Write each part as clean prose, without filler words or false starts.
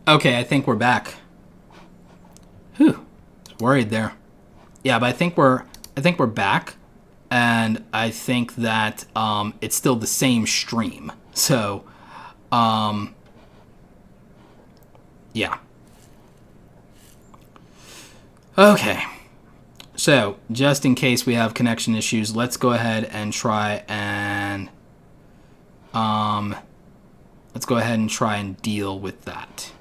Okay, I think we're back. Whew, worried there. Yeah, but I think we're back, and I think that it's still the same stream. So, yeah. Okay. So, just in case we have connection issues, let's go ahead and try and deal with that.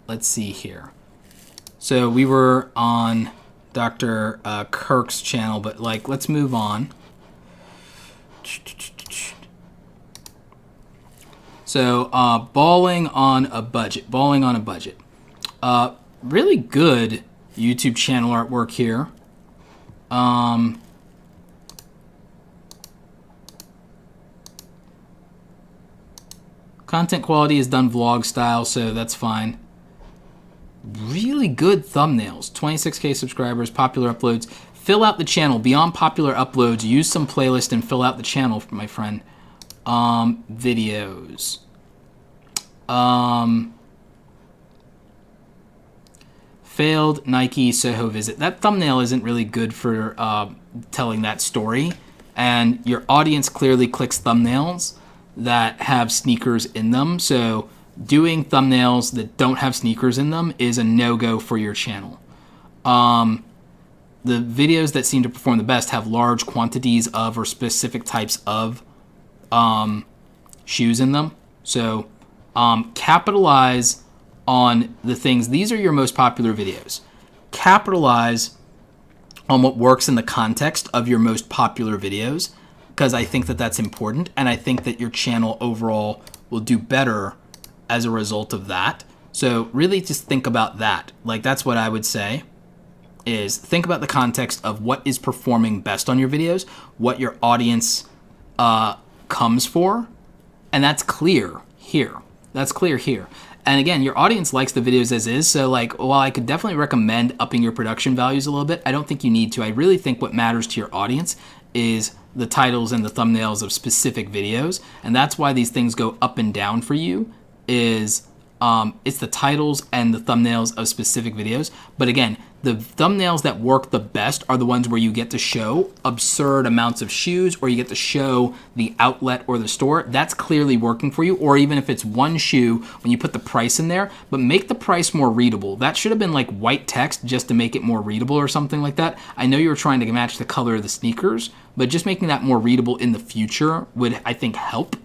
Let's see here. So we were on Dr. Kirk's channel, but let's move on. So balling on a budget. Really good YouTube channel artwork here. Content quality is done vlog style, so that's fine. Really good thumbnails. 26K subscribers, popular uploads. Fill out the channel. Beyond popular uploads, use some playlist and fill out the channel, my friend. Videos. Failed Nike Soho visit. That thumbnail isn't really good for telling that story. And your audience clearly clicks thumbnails that have sneakers in them. So doing thumbnails that don't have sneakers in them is a no-go for your channel. The videos that seem to perform the best have large quantities of or specific types of shoes in them. So capitalize on the things. These are your most popular videos. Capitalize on what works in the context of your most popular videos, because I think that that's important, and I think that your channel overall will do better as a result of that. So really just think about that. That's what I would say, is think about the context of what is performing best on your videos, what your audience comes for, and that's clear here. And again, your audience likes the videos as is, so while I could definitely recommend upping your production values a little bit, I don't think you need to. I really think what matters to your audience is the titles and the thumbnails of specific videos, and that's why these things go up and down for you, is it's the titles and the thumbnails of specific videos. But again, the thumbnails that work the best are the ones where you get to show absurd amounts of shoes, or you get to show the outlet or the store. That's clearly working for you. Or even if it's one shoe, when you put the price in there, but make the price more readable. That should have been white text just to make it more readable or something like that. I know you were trying to match the color of the sneakers, but just making that more readable in the future would, I think, help.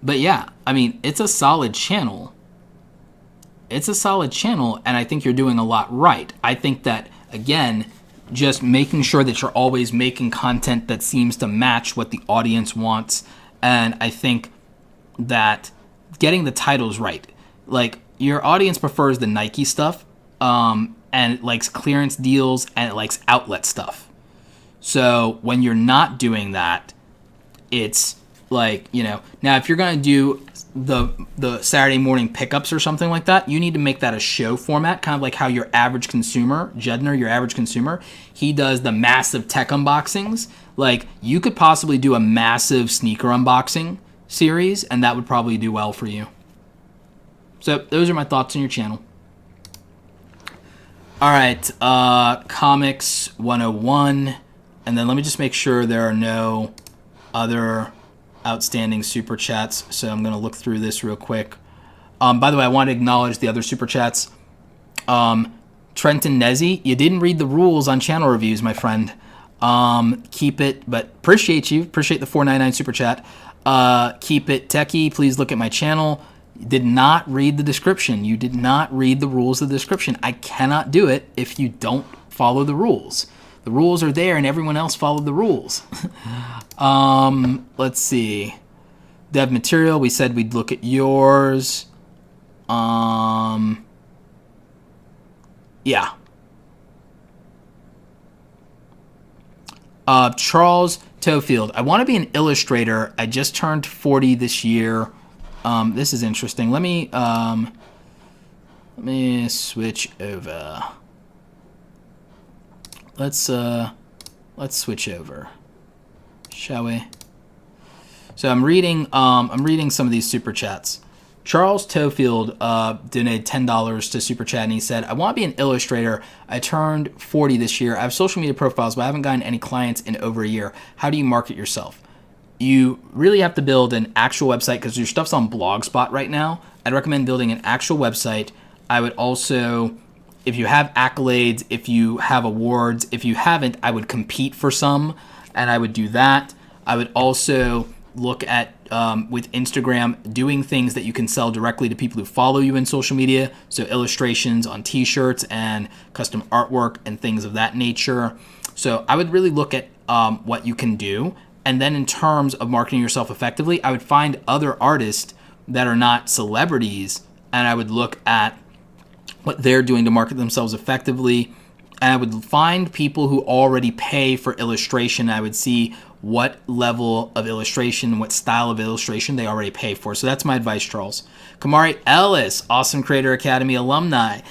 But yeah, I mean, it's a solid channel. And I think you're doing a lot right. I think that, again, just making sure that you're always making content that seems to match what the audience wants. And I think that getting the titles right. Your audience prefers the Nike stuff, and it likes clearance deals, and it likes outlet stuff. So when you're not doing that, it's now if you're going to do the Saturday morning pickups or something like that, you need to make that a show format, kind of like how your average consumer, Jedner, your average consumer, he does the massive tech unboxings. You could possibly do a massive sneaker unboxing series, and that would probably do well for you. So those are my thoughts on your channel. All right, Comics 101, and then let me just make sure there are no other outstanding super chats, so I'm going to look through this real quick. By the way, I want to acknowledge the other super chats. Trenton Nezzy, you didn't read the rules on channel reviews, my friend. Keep it, but appreciate you. Appreciate the $4.99 super chat. Keep it techie. Please look at my channel. You did not read the description. You did not read the rules of the description. I cannot do it if you don't follow the rules. The rules are there, and everyone else followed the rules. Let's see. Dev material, we said we'd look at yours. Yeah. Charles Tofield, I want to be an illustrator. I just turned 40 this year. This is interesting. Let me switch over. Let's switch over, shall we? So I'm reading some of these super chats. Charles Tofield donated $10 to Super Chat, and he said, I want to be an illustrator. I turned 40 this year. I have social media profiles, but I haven't gotten any clients in over a year. How do you market yourself? You really have to build an actual website because your stuff's on Blogspot right now. I'd recommend building an actual website. I would also, if you have accolades, if you have awards, if you haven't, I would compete for some, and I would do that. I would also look at with Instagram doing things that you can sell directly to people who follow you in social media, so illustrations on t-shirts and custom artwork and things of that nature. So I would really look at what you can do, and then in terms of marketing yourself effectively, I would find other artists that are not celebrities, and I would look at what they're doing to market themselves effectively, and I would find people who already pay for illustration. I would see what level of illustration, what style of illustration they already pay for. So that's my advice, Charles. Kamari Ellis, Awesome Creator Academy alumni.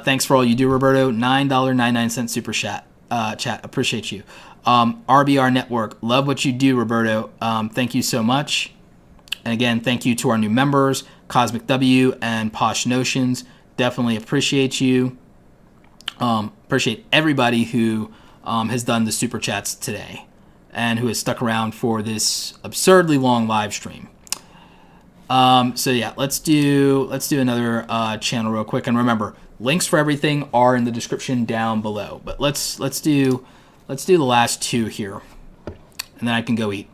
Thanks for all you do, Roberto. $9.99 super chat. Appreciate you. RBR Network, love what you do, Roberto. Thank you so much. And again, thank you to our new members, Cosmic W and Posh Notions. Definitely appreciate you. Appreciate everybody who has done the super chats today and who has stuck around for this absurdly long live stream. So yeah, let's do another channel real quick. And remember, links for everything are in the description down below. But let's do the last two here, and then I can go eat.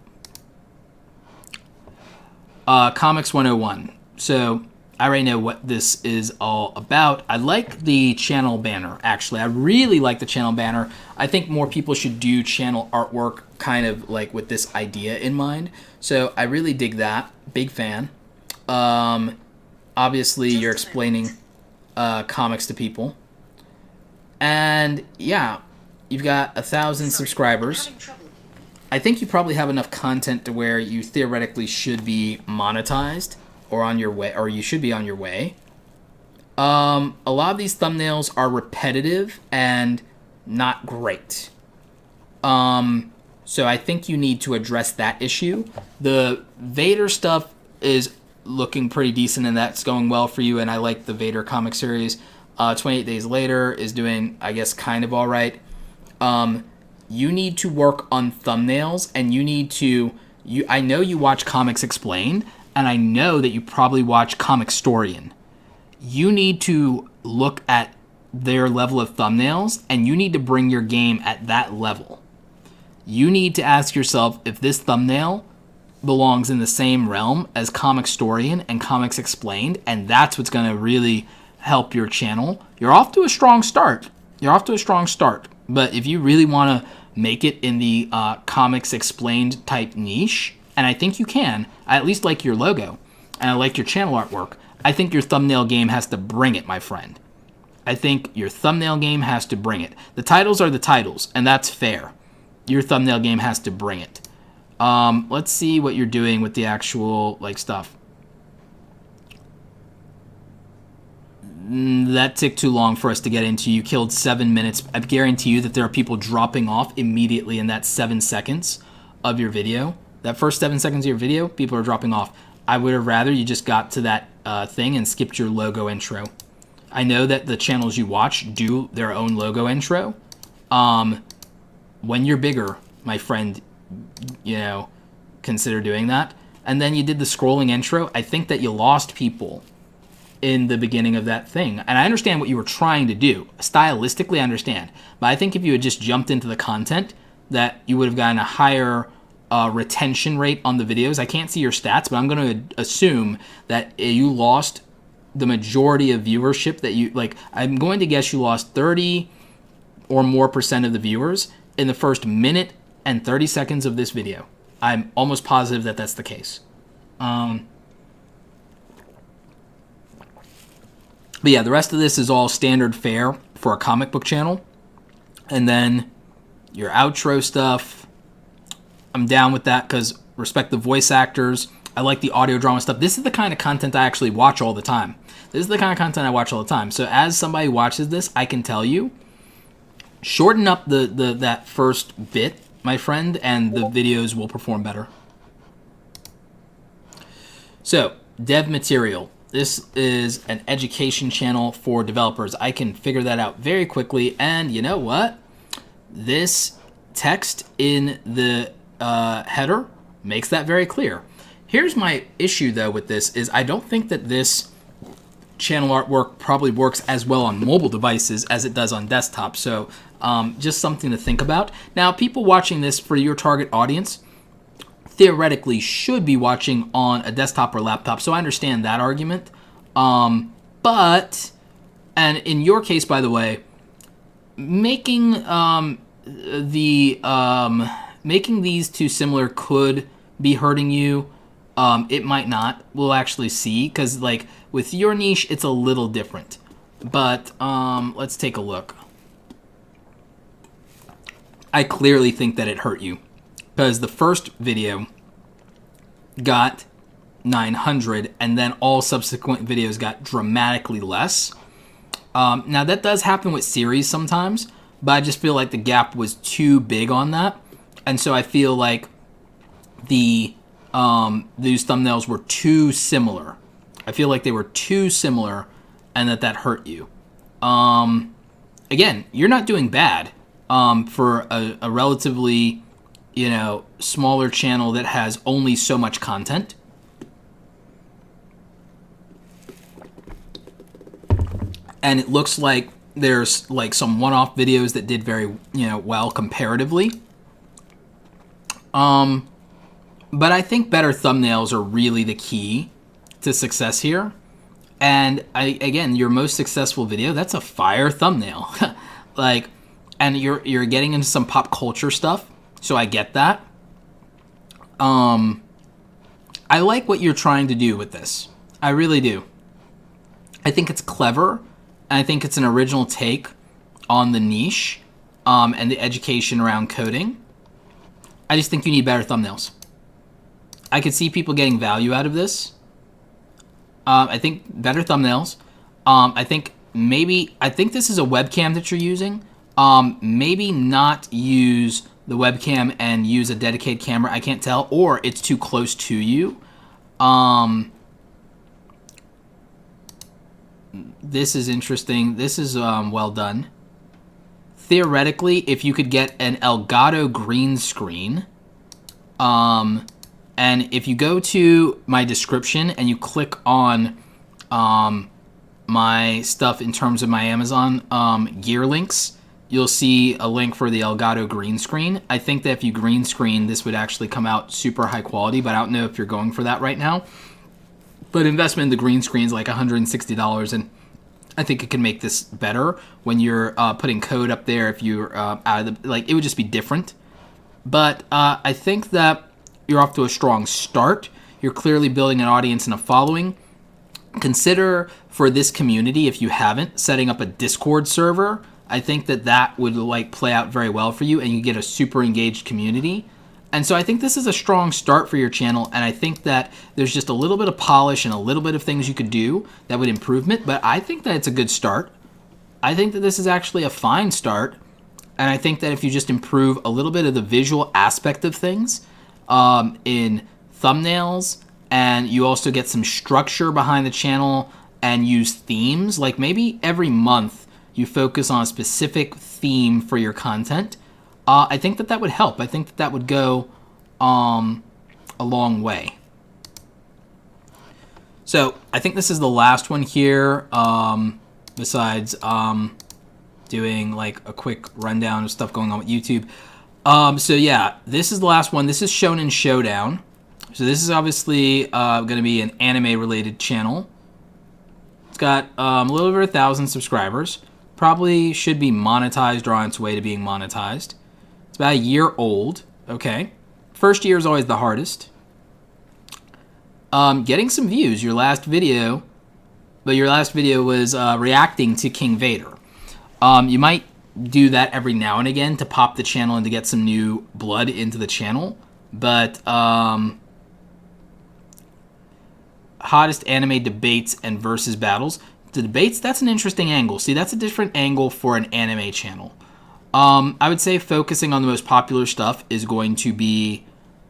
Comics 101. So I already know what this is all about. I like the channel banner, actually. I really like the channel banner. I think more people should do channel artwork kind of like with this idea in mind. So I really dig that. Big fan. Obviously, you're explaining comics to people. And yeah, you've got 1,000 subscribers. I think you probably have enough content to where you theoretically should be monetized. Or on your way, or you should be on your way. A lot of these thumbnails are repetitive and not great. So I think you need to address that issue. The Vader stuff is looking pretty decent, and that's going well for you. And I like the Vader comic series. 28 Days Later is doing, I guess, kind of all right. You need to work on thumbnails, and you need to. I know you watch Comics Explained. And I know that you probably watch Comicstorian. You need to look at their level of thumbnails, and you need to bring your game at that level. You need to ask yourself if this thumbnail belongs in the same realm as Comicstorian and Comics Explained, and that's what's going to really help your channel. You're off to a strong start. But if you really want to make it in the Comics Explained type niche, and I think you can. I at least like your logo, and I like your channel artwork. I think your thumbnail game has to bring it, my friend. I think your thumbnail game has to bring it. The titles are the titles, and that's fair. Your thumbnail game has to bring it. Let's see what you're doing with the actual stuff. That took too long for us to get into. You killed 7 minutes. I guarantee you that there are people dropping off immediately in that 7 seconds of your video. That first 7 seconds of your video, people are dropping off. I would have rather you just got to that thing and skipped your logo intro. I know that the channels you watch do their own logo intro. When you're bigger, my friend, consider doing that. And then you did the scrolling intro. I think that you lost people in the beginning of that thing. And I understand what you were trying to do. Stylistically, I understand. But I think if you had just jumped into the content, that you would have gotten a higher retention rate on the videos. I can't see your stats, but I'm going to assume that you lost the majority of viewership that you I'm going to guess you lost 30 or more % of the viewers in the first minute and 30 seconds of this video. I'm almost positive that that's the case. But yeah, the rest of this is all standard fare for a comic book channel. And then your outro stuff, I'm down with that because respect the voice actors. I like the audio drama stuff. This is the kind of content I actually watch all the time. So as somebody who watches this, I can tell you, shorten up that first bit, my friend, and the videos will perform better. So, dev material. This is an education channel for developers. I can figure that out very quickly. And you know what? This text in the header makes that very clear. Here's my issue, though, with this is I don't think that this channel artwork probably works as well on mobile devices as it does on desktop. So just something to think about. Now, people watching this for your target audience theoretically should be watching on a desktop or laptop. So I understand that argument. But, and in your case, by the way, making making these two similar could be hurting you. It might not. We'll actually see, because like with your niche, it's a little different. But let's take a look. I clearly think that it hurt you, because the first video got 900, and then all subsequent videos got dramatically less. Now that does happen with series sometimes, but I just feel like the gap was too big on that, and so I feel like these thumbnails were too similar. I feel like they were too similar, and that hurt you. Again, you're not doing bad for a relatively, smaller channel that has only so much content. And it looks like there's like some one-off videos that did very, well comparatively. But I think better thumbnails are really the key to success here. And again, your most successful video, that's a fire thumbnail. And you're getting into some pop culture stuff, so I get that. I like what you're trying to do with this. I really do. I think it's clever. And I think it's an original take on the niche and the education around coding. I just think you need better thumbnails. I could see people getting value out of this. I think better thumbnails. I think this is a webcam that you're using. Maybe not use the webcam and use a dedicated camera. I can't tell, or it's too close to you. This is interesting. This is well done. Theoretically, if you could get an Elgato green screen, and if you go to my description and you click on my stuff in terms of my Amazon gear links, you'll see a link for the Elgato green screen. I think that if you green screen, this would actually come out super high quality, but I don't know if you're going for that right now. But investment in the green screen is like $160, and I think it can make this better when you're putting code up there. If you're out of the, it would just be different. But I think that you're off to a strong start. You're clearly building an audience and a following. Consider for this community, if you haven't, setting up a Discord server. I think that would play out very well for you, and you get a super engaged community. And so I think this is a strong start for your channel, and I think that there's just a little bit of polish and a little bit of things you could do that would improve it, but I think that it's a good start. I think that this is actually a fine start, and I think that if you just improve a little bit of the visual aspect of things in thumbnails, and you also get some structure behind the channel and use themes, like maybe every month you focus on a specific theme for your content, I think that would help. I think that would go a long way. So I think this is the last one here, besides doing a quick rundown of stuff going on with YouTube. So yeah, this is the last one. This is Shonen Showdown. So this is obviously going to be an anime-related channel. It's got a little over 1,000 subscribers. Probably should be monetized or on its way to being monetized. It's about a year old. Okay. First year is always the hardest. Getting some views. Your last video was reacting to King Vader. You might do that every now and again to pop the channel and to get some new blood into the channel. But hottest anime debates and versus battles. The debates, that's an interesting angle. See, that's a different angle for an anime channel. I would say focusing on the most popular stuff is going to be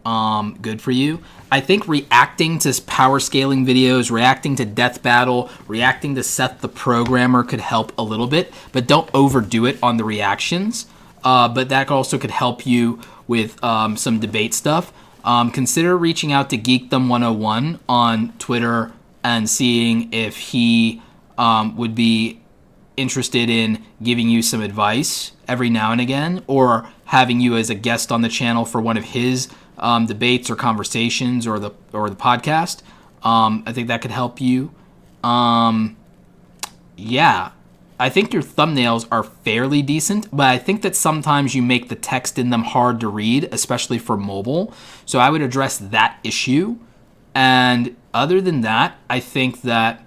good for you. I think reacting to power scaling videos, reacting to Death Battle, reacting to Seth the Programmer could help a little bit, but don't overdo it on the reactions. But that also could help you with some debate stuff. Consider reaching out to Geekdom 101 on Twitter and seeing if he would be interested in giving you some advice every now and again, or having you as a guest on the channel for one of his debates or conversations or the podcast. I think that could help you. Yeah, I think your thumbnails are fairly decent, but I think that sometimes you make the text in them hard to read, especially for mobile. So I would address that issue. And other than that, I think that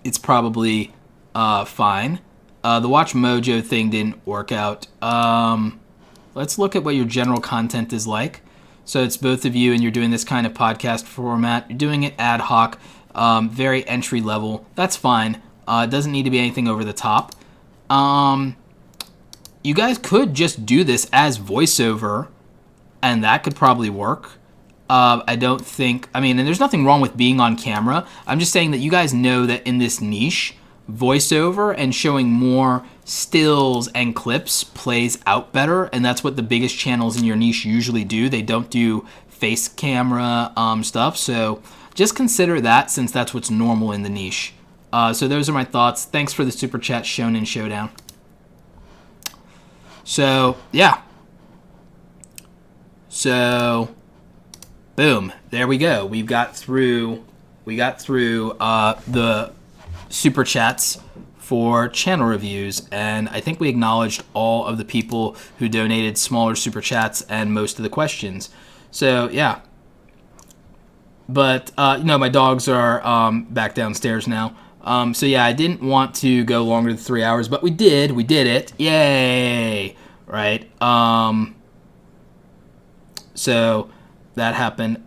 it's probably fine. The Watch Mojo thing didn't work out. Let's look at what your general content is like. So it's both of you, and you're doing this kind of podcast format. You're doing it ad hoc, very entry level. That's fine. It doesn't need to be anything over the top. You guys could just do this as voiceover, and that could probably work. I don't think, and there's nothing wrong with being on camera. I'm just saying that you guys know that in this niche, voiceover and showing more stills and clips plays out better, and that's what the biggest channels in your niche usually do. They don't do face camera stuff, so just consider that, since that's what's normal in the niche. So those are my thoughts. Thanks for the super chat, Shonen Showdown. So yeah, so boom, there we go. We got through the super chats for channel reviews, and I think we acknowledged all of the people who donated smaller super chats and most of the questions. So yeah, but my dogs are back downstairs now. So yeah, I didn't want to go longer than 3 hours, but we did it. Yay! Right. So that happened.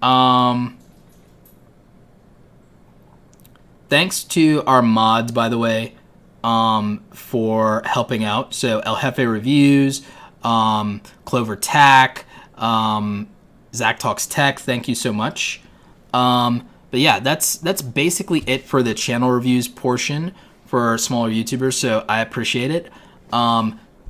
Thanks to our mods, by the way, for helping out. So El Jefe Reviews, Clover Tack, Zach Talks Tech, thank you so much. But yeah, that's basically it for the channel reviews portion for smaller YouTubers, so I appreciate it.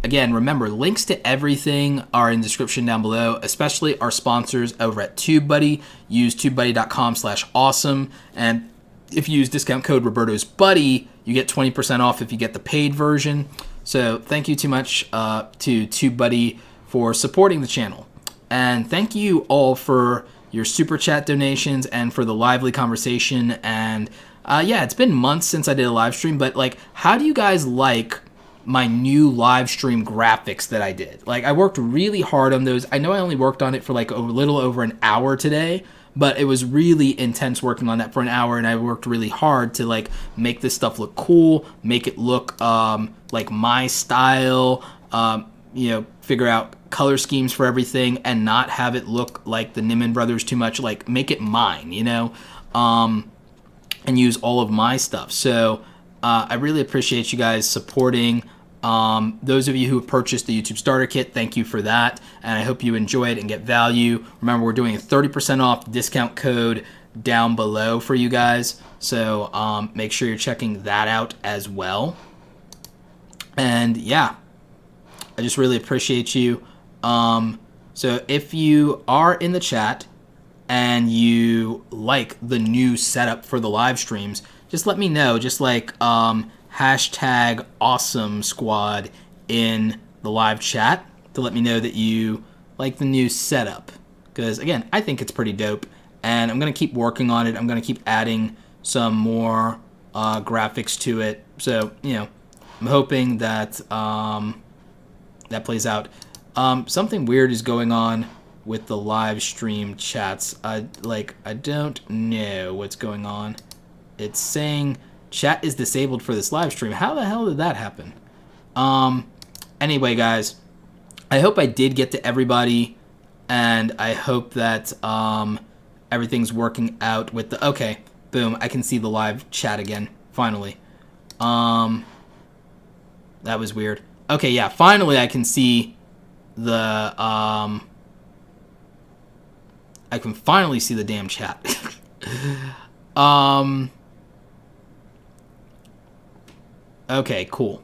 Again, remember, links to everything are in the description down below, especially our sponsors over at TubeBuddy. Use tubebuddy.com/awesome, and if you use discount code Roberto's Buddy, you get 20% off if you get the paid version. So thank you too much to TubeBuddy for supporting the channel. And thank you all for your super chat donations and for the lively conversation. And yeah, it's been months since I did a live stream, but how do you guys like my new live stream graphics that I did? I worked really hard on those. I know I only worked on it for a little over an hour today, but it was really intense working on that for an hour, and I worked really hard to make this stuff look cool, make it look like my style, figure out color schemes for everything and not have it look like the Nimmin brothers too much, make it mine, and use all of my stuff. So I really appreciate you guys supporting. Those of you who have purchased the YouTube Starter Kit, thank you for that, and I hope you enjoy it and get value. Remember, we're doing a 30% off discount code down below for you guys, so make sure you're checking that out as well. And yeah, I just really appreciate you. So if you are in the chat and you like the new setup for the live streams, just let me know. Just hashtag awesome squad in the live chat to let me know that you like the new setup. Because again, I think it's pretty dope, and I'm going to keep working on it. I'm going to keep adding some more graphics to it. So, I'm hoping that that plays out. Something weird is going on with the live stream chats. I don't know what's going on. It's saying chat is disabled for this live stream. How the hell did that happen? Anyway, guys, I hope I did get to everybody, and I hope that everything's working out with the... Okay, boom, I can see the live chat again, finally. That was weird. Okay, yeah, finally I can see the I can finally see the damn chat. Okay, cool.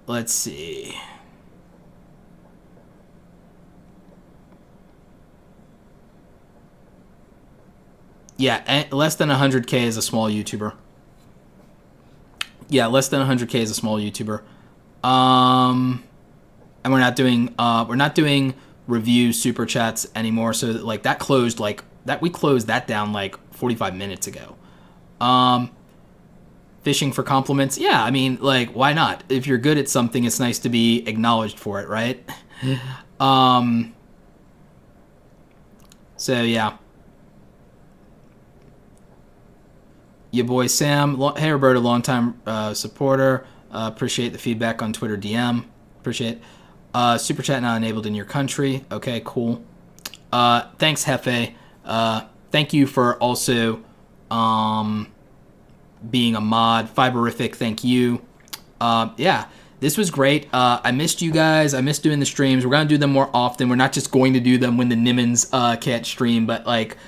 Let's see. Yeah, less than 100K is a small YouTuber. Yeah, less than 100K is a small YouTuber. And we're not doing review super chats anymore. So like that closed we closed that down like 45 minutes ago. Fishing for compliments. Yeah, I mean, like, why not? If you're good at something, it's nice to be acknowledged for it, right? So yeah. Your boy Sam. Hey Roberto, longtime supporter. Appreciate the feedback on Twitter DM. Appreciate it. Super chat not enabled in your country. Okay, cool. Thanks, Hefe. Thank you for also being a mod. Fiberific, thank you. Yeah, this was great. I missed you guys. I missed doing the streams. We're going to do them more often. We're not just going to do them when the Nimmons can't stream, but like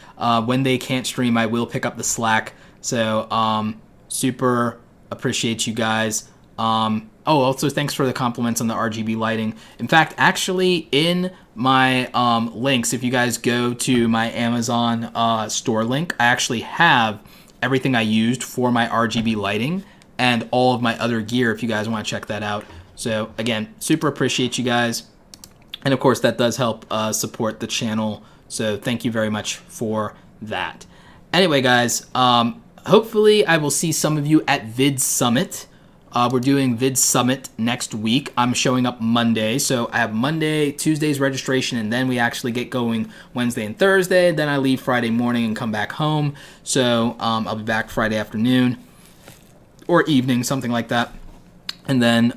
when they can't stream, I will pick up the slack. So super appreciate you guys. Also thanks for the compliments on the RGB lighting. In fact, actually in my links, if you guys go to my Amazon store link, I actually have everything I used for my RGB lighting and all of my other gear if you guys want to check that out. So again, super appreciate you guys. And of course that does help support the channel. So thank you very much for that. Anyway, guys, hopefully I will see some of you at VidSummit. We're doing VidSummit next week. I'm showing up Monday. So I have Monday, Tuesday's registration, and then we actually get going Wednesday and Thursday. Then I leave Friday morning and come back home. So I'll be back Friday afternoon or evening, something like that. And then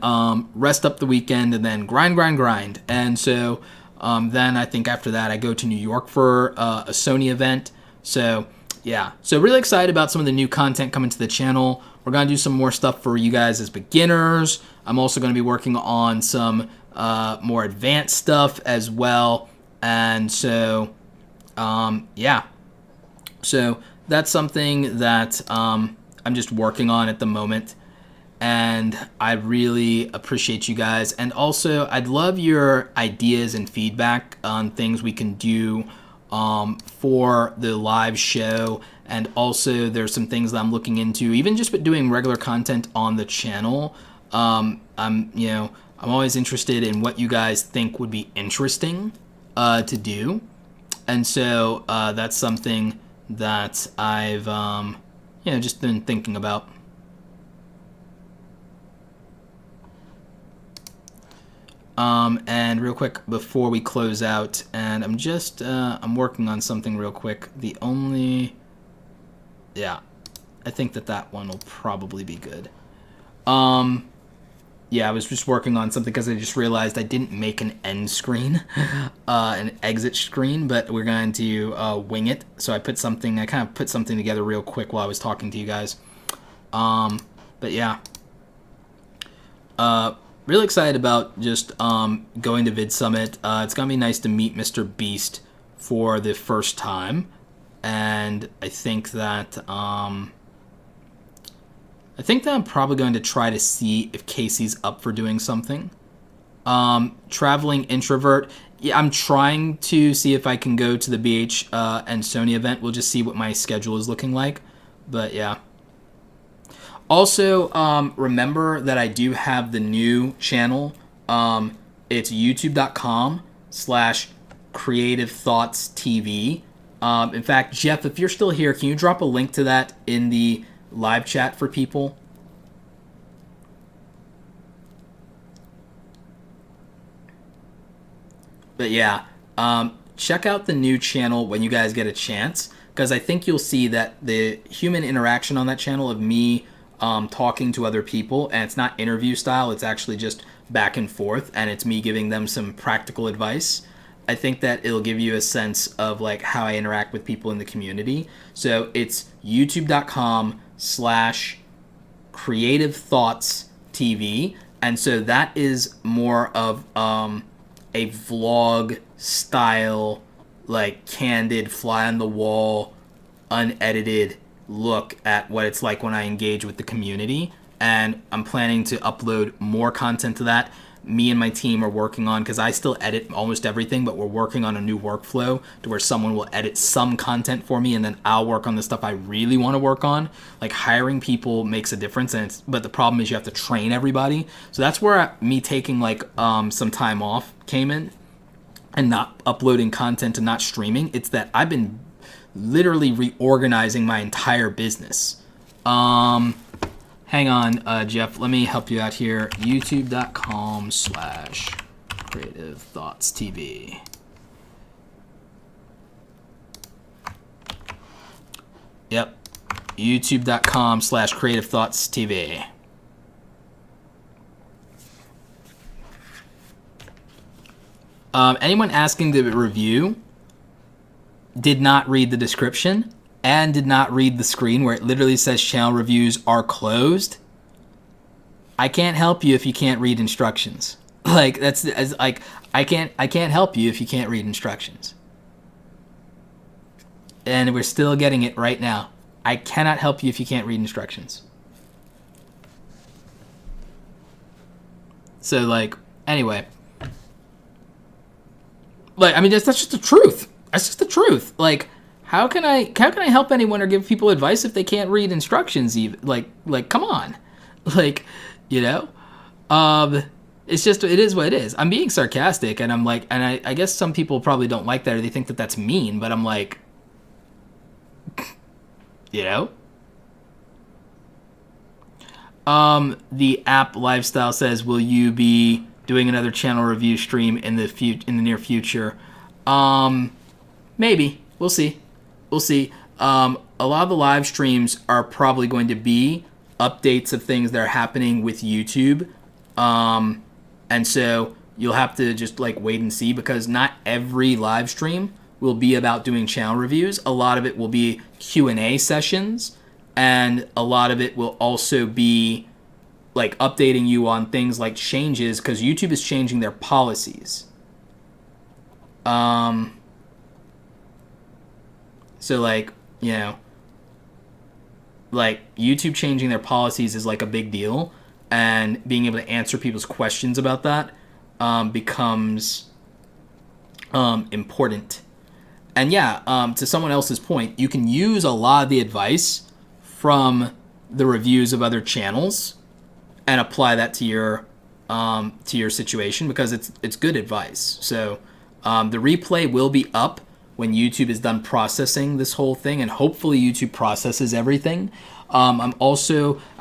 rest up the weekend and then grind. And so then I think after that I go to New York for a Sony event. So yeah, so really excited about some of the new content coming to the channel. We're going to do some more stuff for you guys as beginners. I'm also going to be working on some more advanced stuff as well. And so, yeah. So that's something that I'm just working on at the moment. And I really appreciate you guys. And also, I'd love your ideas and feedback on things we can do for the live show. And also there's some things that I'm looking into, even just with doing regular content on the channel. I'm always interested in what you guys think would be interesting to do. And so that's something that I've just been thinking about. And real quick before we close out, and I'm working on something real quick. I think that one will probably be good. Yeah, I was just working on something because I just realized I didn't make an end screen, an exit screen, but we're going to wing it. So I kind of put something together real quick while I was talking to you guys. But yeah. Really excited about just going to VidSummit. It's going to be nice to meet Mr. Beast for the first time. And I think that I'm probably going to try to see if Casey's up for doing something. Traveling introvert. Yeah, I'm trying to see if I can go to the BH and Sony event. We'll just see what my schedule is looking like. But yeah. Also, remember that I do have the new channel. It's youtube.com/creativethoughtstv. In fact, Jeff, if you're still here, can you drop a link to that in the live chat for people? But yeah, check out the new channel when you guys get a chance, because I think you'll see that the human interaction on that channel of me talking to other people, and it's not interview style, it's actually just back and forth, and it's me giving them some practical advice. I think that it'll give you a sense of like how I interact with people in the community. So it's youtube.com/creativethoughtstv. And so that is more of a vlog style, like candid, fly on the wall, unedited look at what it's like when I engage with the community. And I'm planning to upload more content to that. Me and my team are working on, because I still edit almost everything, but we're working on a new workflow to where someone will edit some content for me and then I'll work on the stuff I really want to work on. Like hiring people makes a difference, but the problem is you have to train everybody. So that's where me taking like some time off came in, and not uploading content and not streaming. It's that I've been literally reorganizing my entire business. Hang on, Jeff, let me help you out here. youtube.com/creativethoughtstv. Yep, youtube.com/creativethoughtstv. Anyone asking the review did not read the description and did not read the screen where it literally says channel reviews are closed. I can't help you if you can't read instructions. Like that's like I can't help you if you can't read instructions. And we're still getting it right now. I cannot help you if you can't read instructions. So like anyway, like I mean that's just the truth. That's just the truth. Like how can I help anyone or give people advice if they can't read instructions even? Like come on. Like, you know? It's just, it is what it is. I'm being sarcastic, and I'm like, and I guess some people probably don't like that or they think that that's mean, but I'm like, you know? The app lifestyle says, will you be doing another channel review stream in the near future? Maybe. We'll see. We'll see. A lot of the live streams are probably going to be updates of things that are happening with YouTube. And so you'll have to just like wait and see, because not every live stream will be about doing channel reviews. A lot of it will be Q&A sessions, and a lot of it will also be like updating you on things like changes, because YouTube is changing their policies. So like, you know, like YouTube changing their policies is like a big deal, and being able to answer people's questions about that becomes important. And yeah, to someone else's point, you can use a lot of the advice from the reviews of other channels and apply that to your situation, because it's good advice. So the replay will be up when YouTube is done processing this whole thing, and hopefully YouTube processes everything. I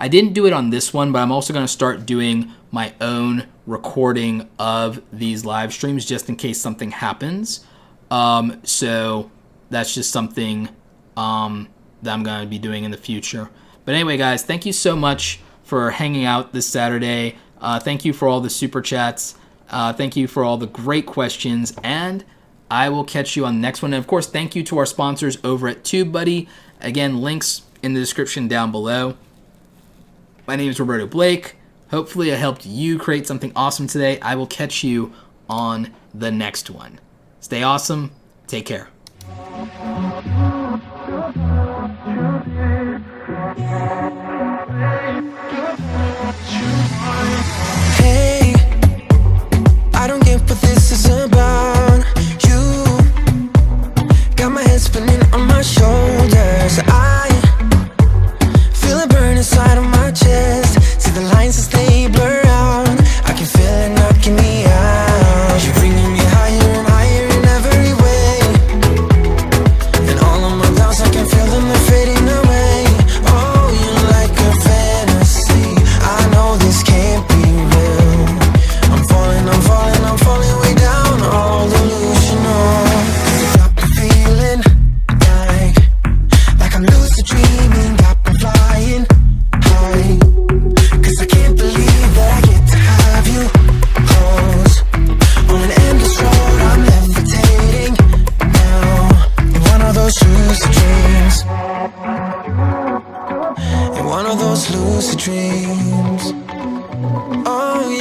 didn't do it on this one, but I'm also going to start doing my own recording of these live streams just in case something happens. So that's just something that I'm going to be doing in the future. But anyway, guys, thank you so much for hanging out this Saturday. Thank you for all the super chats. Thank you for all the great questions, and I will catch you on the next one. And of course, thank you to our sponsors over at TubeBuddy. Again, links in the description down below. My name is Roberto Blake. Hopefully I helped you create something awesome today. I will catch you on the next one. Stay awesome. Take care. Hey, I don't get what this is about. You got my head spinning on my shoulders. I feel it burn inside of my chest. See the lines as they blur out. I can feel it knocking me out. You're bringing me higher and higher in every way. And all of my doubts, I can feel them, they're fading away. Oh, you're like a fantasy. I know this can't be real. I'm falling way down. All delusional. Got me feeling like I'm lucid dreaming. Got me flying high. 'Cause I can't believe that I get to have you close. On an endless road, I'm levitating now. In one of those lucid dreams. In one of those lucid dreams. Oh yeah.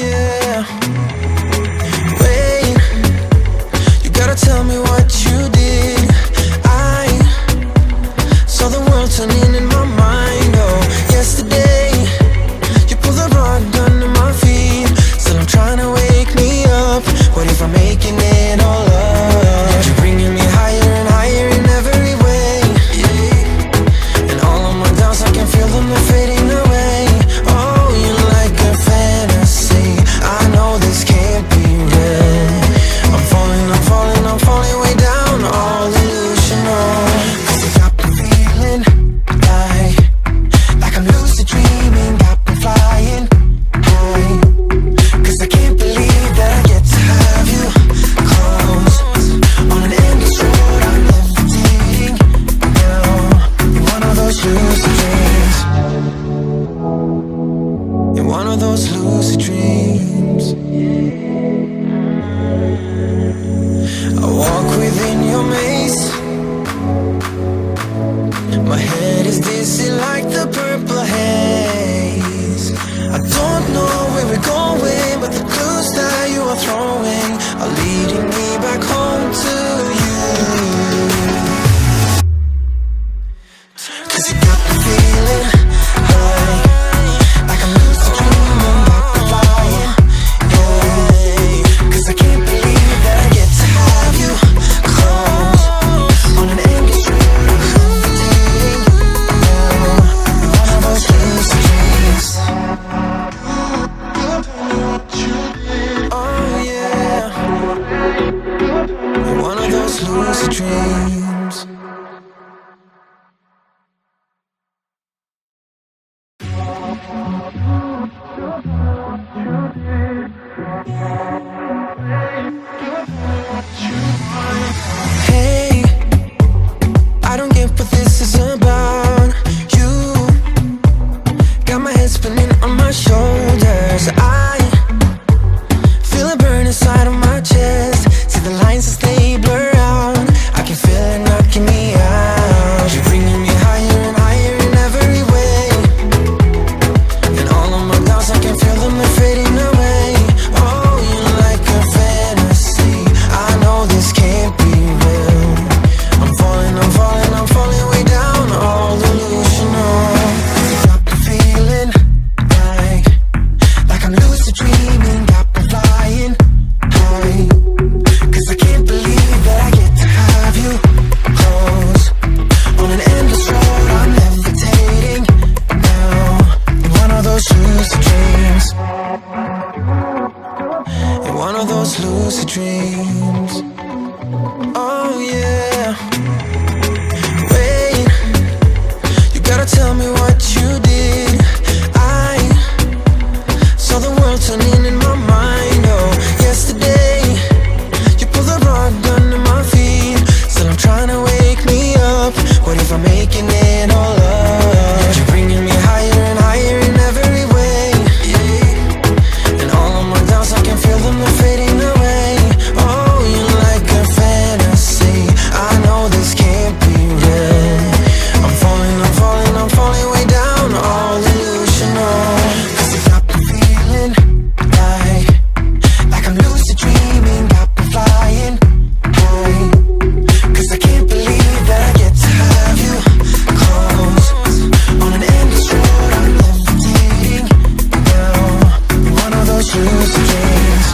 strings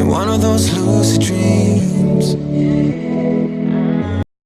in one of those lucid dreams.